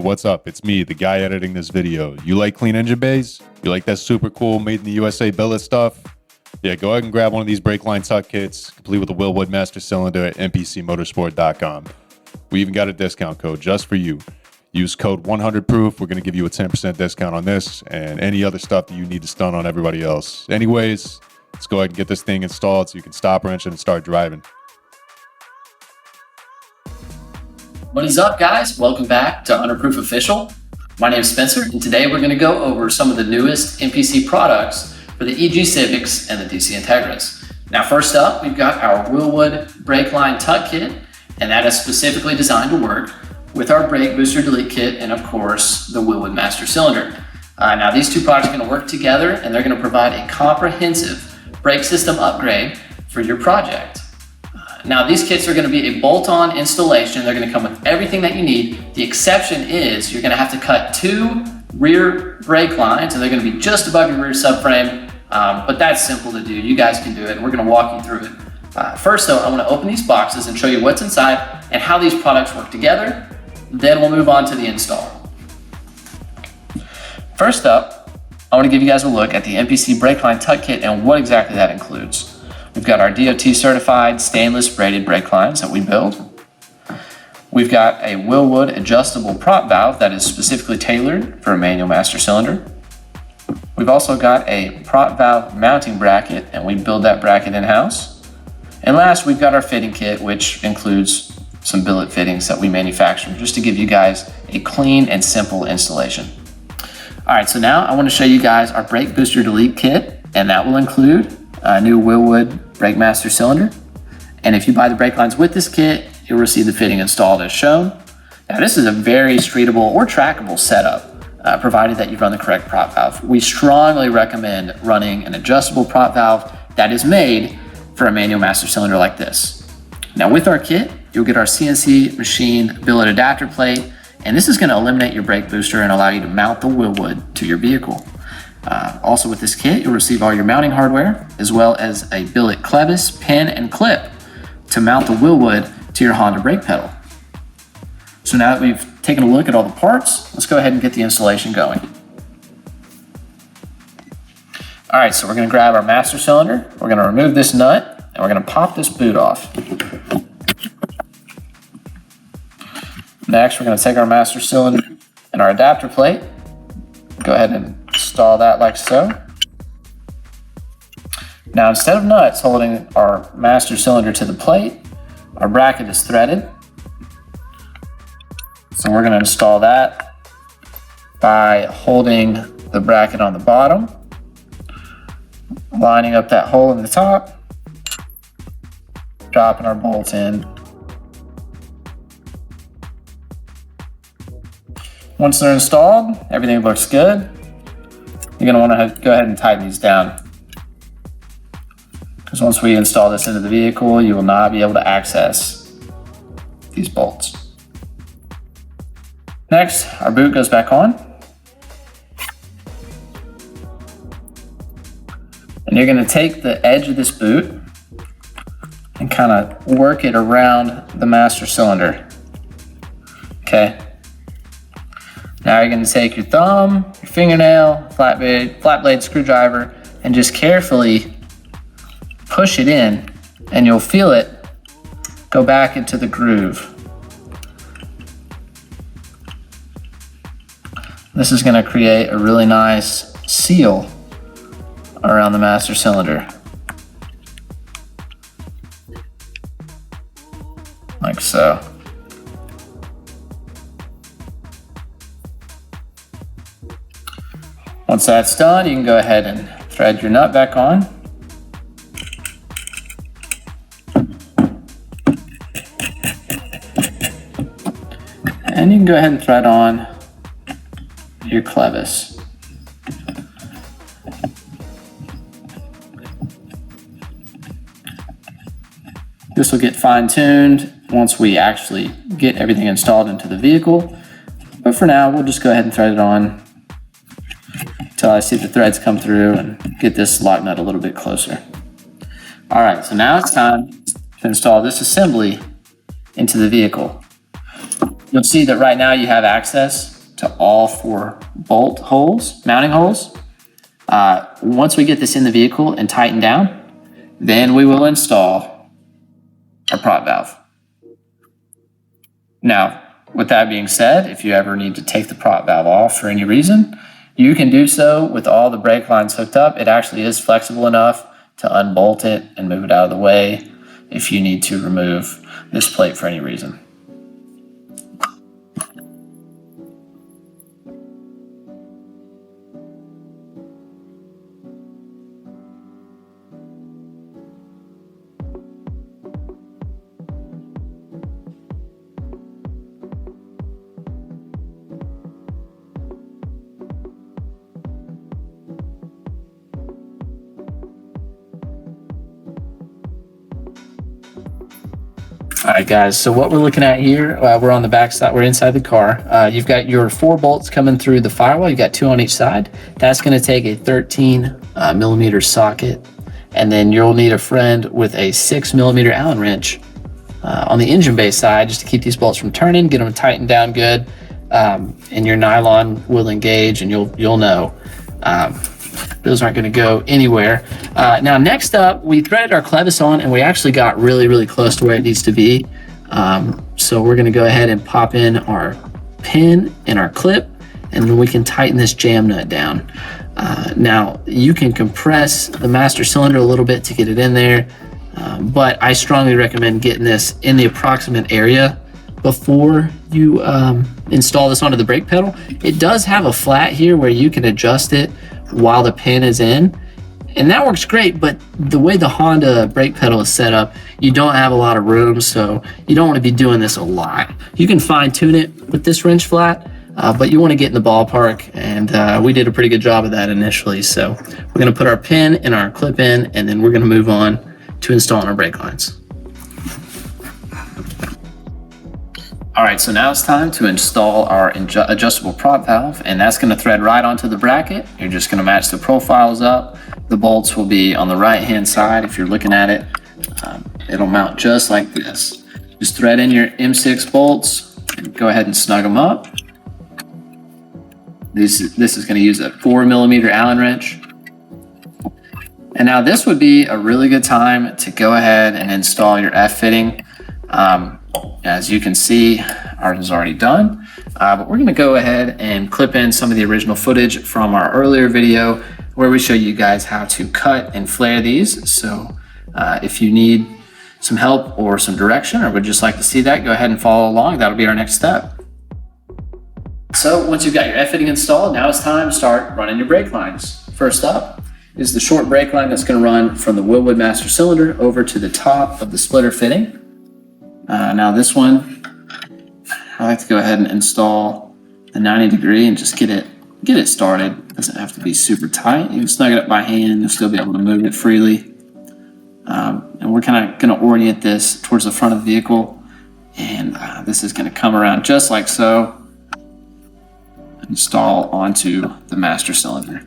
what's up? It's me, the guy editing this video. You like clean engine bays? You like that super cool made in the USA billet stuff? Yeah, go ahead and grab one of these brake line tuck kits, complete with a Wilwood master cylinder at npcmotorsport.com. We even got a discount code just for you. Use code 100proof. We're going to give you a 10% discount on this and any other stuff that you need to stun on everybody else. Anyways, let's go ahead and get this thing installed so you can stop wrenching and start driving. What is up, guys? Welcome back to Underproof Official. My name is Spencer, and today we're going to go over some of the newest NPC products for the EG Civics and the DC Integras. Now, first up, we've got our Wilwood brake line tuck kit, and that is specifically designed to work with our brake booster delete kit and, of course, the Wilwood master cylinder. Now, these two products are going to work together, and they're going to provide a comprehensive brake system upgrade for your project. Now, these kits are going to be a bolt-on installation. They're going to come with everything that you need. The exception is you're going to have to cut two rear brake lines, and they're going to be just above your rear subframe, but that's simple to do. You guys can do it, and we're going to walk you through it. First, though, I want to open these boxes and show you what's inside and how these products work together. Then we'll move on to the install. First up, I want to give you guys a look at the NPC brake line tuck kit and what exactly that includes. We've got our DOT certified stainless braided brake lines that we build. We've got a Wilwood adjustable prop valve that is specifically tailored for a manual master cylinder. We've also got a prop valve mounting bracket, and we build that bracket in-house. And last, we've got our fitting kit, which includes some billet fittings that we manufacture just to give you guys a clean and simple installation. All right, so now I want to show you guys our brake booster delete kit, and that will include a new Wilwood brake master cylinder. And if you buy the brake lines with this kit, you'll receive the fitting installed as shown. Now, this is a very streetable or trackable setup, provided that you run the correct prop valve. We strongly recommend running an adjustable prop valve that is made for a manual master cylinder like this. Now, with our kit, you'll get our CNC machine billet adapter plate, and this is going to eliminate your brake booster and allow you to mount the Wilwood to your vehicle. Also with this kit, you'll receive all your mounting hardware, as well as a billet clevis, pin, and clip to mount the Wilwood to your Honda brake pedal. So now that we've taken a look at all the parts, let's go ahead and get the installation going. All right, so we're going to grab our master cylinder, we're going to remove this nut, and we're going to pop this boot off. Next, we're going to take our master cylinder and our adapter plate, go ahead and install that like so. Now, instead of nuts holding our master cylinder to the plate, our bracket is threaded. So we're going to install that by holding the bracket on the bottom, lining up that hole in the top, dropping our bolts in. Once they're installed, everything looks good. You're going to want to go ahead and tighten these down, because once we install this into the vehicle, you will not be able to access these bolts. Next, our boot goes back on. And you're going to take the edge of this boot and kind of work it around the master cylinder. Okay. Now you're going to take your thumb, your fingernail, flat blade screwdriver, and just carefully push it in, and you'll feel it go back into the groove. This is going to create a really nice seal around the master cylinder, like so. Once that's done, you can go ahead and thread your nut back on. And you can go ahead and thread on your clevis. This will get fine-tuned once we actually get everything installed into the vehicle. But for now, we'll just go ahead and thread it on until I see the threads come through and get this lock nut a little bit closer. All right, so now it's time to install this assembly into the vehicle. You'll see that right now you have access to all 4 bolt holes, mounting holes. Once we get this in the vehicle and tighten down, then we will install our prop valve. Now, with that being said, if you ever need to take the prop valve off for any reason, you can do so with all the brake lines hooked up. It actually is flexible enough to unbolt it and move it out of the way if you need to remove this plate for any reason. All right, guys, so what we're looking at here, we're on the back side, we're inside the car. You've got your 4 bolts coming through the firewall. You've got 2 on each side. That's gonna take a 13 millimeter socket, and then you'll need a friend with a 6 millimeter Allen wrench on the engine bay side, just to keep these bolts from turning, get them tightened down good, and your nylon will engage, and you'll know. Those aren't going to go anywhere. Now, next up, we threaded our clevis on, and we actually got really, really close to where it needs to be. So we're going to go ahead and pop in our pin and our clip, and then we can tighten this jam nut down. Now, you can compress the master cylinder a little bit to get it in there, but I strongly recommend getting this in the approximate area before you install this onto the brake pedal. It does have a flat here where you can adjust it while the pin is in, and that works great, but the way the Honda brake pedal is set up, you don't have a lot of room, so you don't want to be doing this a lot. You can fine tune it with this wrench flat, but you want to get in the ballpark, and we did a pretty good job of that initially. So we're going to put our pin and our clip in, and then we're going to move on to installing our brake lines. All right, so now it's time to install our adjustable prop valve, and that's going to thread right onto the bracket. You're just going to match the profiles up. The bolts will be on the right-hand side. If you're looking at it, it'll mount just like this. Just thread in your M6 bolts and go ahead and snug them up. This is going to use a 4 millimeter Allen wrench. And now this would be a really good time to go ahead and install your F-fitting. As you can see, ours is already done, but we're going to go ahead and clip in some of the original footage from our earlier video where we show you guys how to cut and flare these. So if you need some help or some direction, or would just like to see that, go ahead and follow along. That'll be our next step. So once you've got your F-fitting installed, now it's time to start running your brake lines. First up is the short brake line that's going to run from the Wilwood master cylinder over to the top of the splitter fitting. Now this one, I like to go ahead and install the 90 degree and just get it started. It doesn't have to be super tight. You can snug it up by hand. You'll still be able to move it freely. And we're kind of going to orient this towards the front of the vehicle. And this is going to come around just like so. Install onto the master cylinder.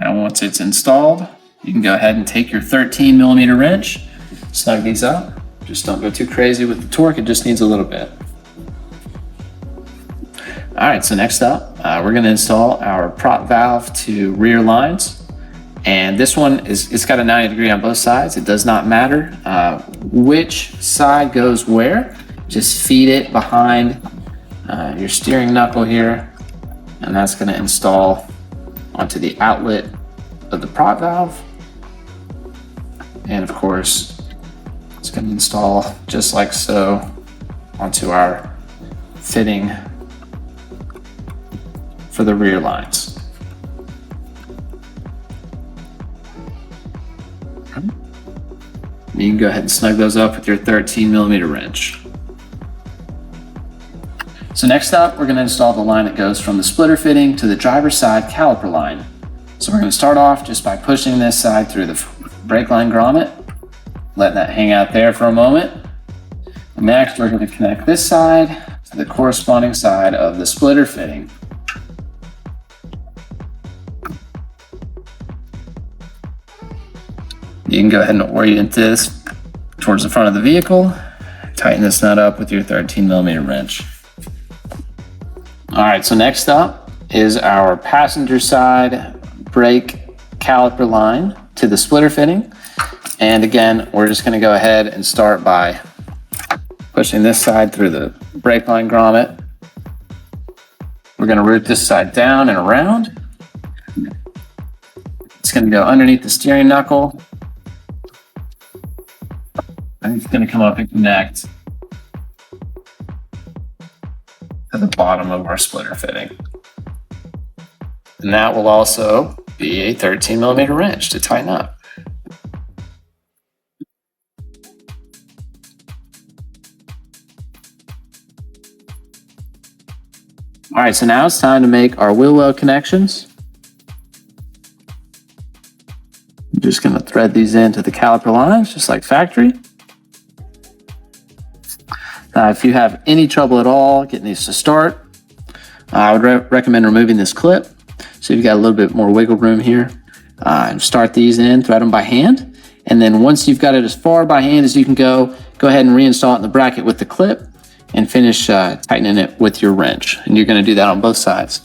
Now once it's installed, you can go ahead and take your 13 millimeter wrench, snug these up. Just don't go too crazy with the torque, it just needs a little bit. All right, so next up, we're gonna install our prop valve to rear lines. And this one it's got a 90 degree on both sides. It does not matter which side goes where. Just feed it behind your steering knuckle here, and that's gonna install onto the outlet of the prop valve. And of course, it's going to install just like so onto our fitting for the rear lines. You can go ahead and snug those up with your 13 millimeter wrench. So next up, we're going to install the line that goes from the splitter fitting to the driver's side caliper line. So we're going to start off just by pushing this side through the brake line grommet, let that hang out there for a moment. And next, we're going to connect this side to the corresponding side of the splitter fitting. You can go ahead and orient this towards the front of the vehicle, Tighten this nut up with your 13mm wrench. All right, so next up is our passenger side brake caliper line to the splitter fitting. And again, we're just gonna go ahead and start by pushing this side through the brake line grommet. We're gonna route this side down and around. It's gonna go underneath the steering knuckle. And it's gonna come up and connect to the bottom of our splitter fitting. And that will also be a 13mm wrench to tighten up. All right, so now it's time to make our wheel well connections. I'm just gonna thread these into the caliper lines, just like factory. If you have any trouble at all getting these to start, I would recommend removing this clip. So you've got a little bit more wiggle room here. And start these in, thread them by hand. And then once you've got it as far by hand as you can go ahead and reinstall it in the bracket with the clip and finish tightening it with your wrench. And you're gonna do that on both sides.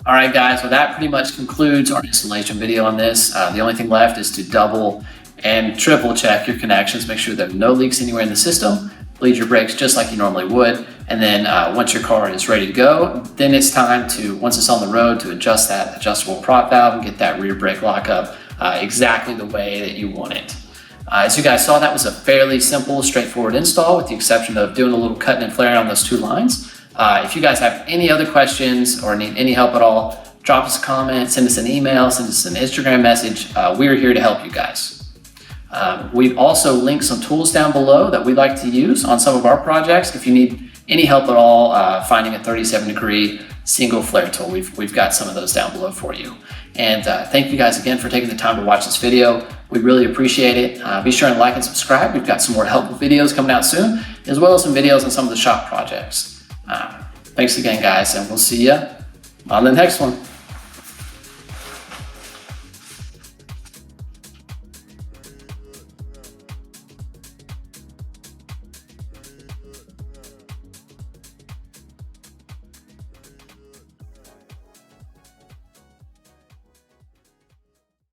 All right, guys, well, that pretty much concludes our installation video on this. The only thing left is to double and triple check your connections. Make sure there are no leaks anywhere in the system. Bleed your brakes just like you normally would. And then once your car is ready to go, then it's time to, once it's on the road, to adjust that adjustable prop valve and get that rear brake lock up exactly the way that you want it. As you guys saw, that was a fairly simple, straightforward install with the exception of doing a little cutting and flaring on those two lines. If you guys have any other questions or need any help at all, drop us a comment, send us an email, send us an Instagram message. We're here to help you guys. We've also linked some tools down below that we like to use on some of our projects. If you need any help at all finding a 37-degree single flare tool, we've got some of those down below for you. And thank you guys again for taking the time to watch this video. We really appreciate it. Be sure and like and subscribe. We've got some more helpful videos coming out soon, as well as some videos on some of the shop projects. Thanks again, guys, and we'll see you on the next one.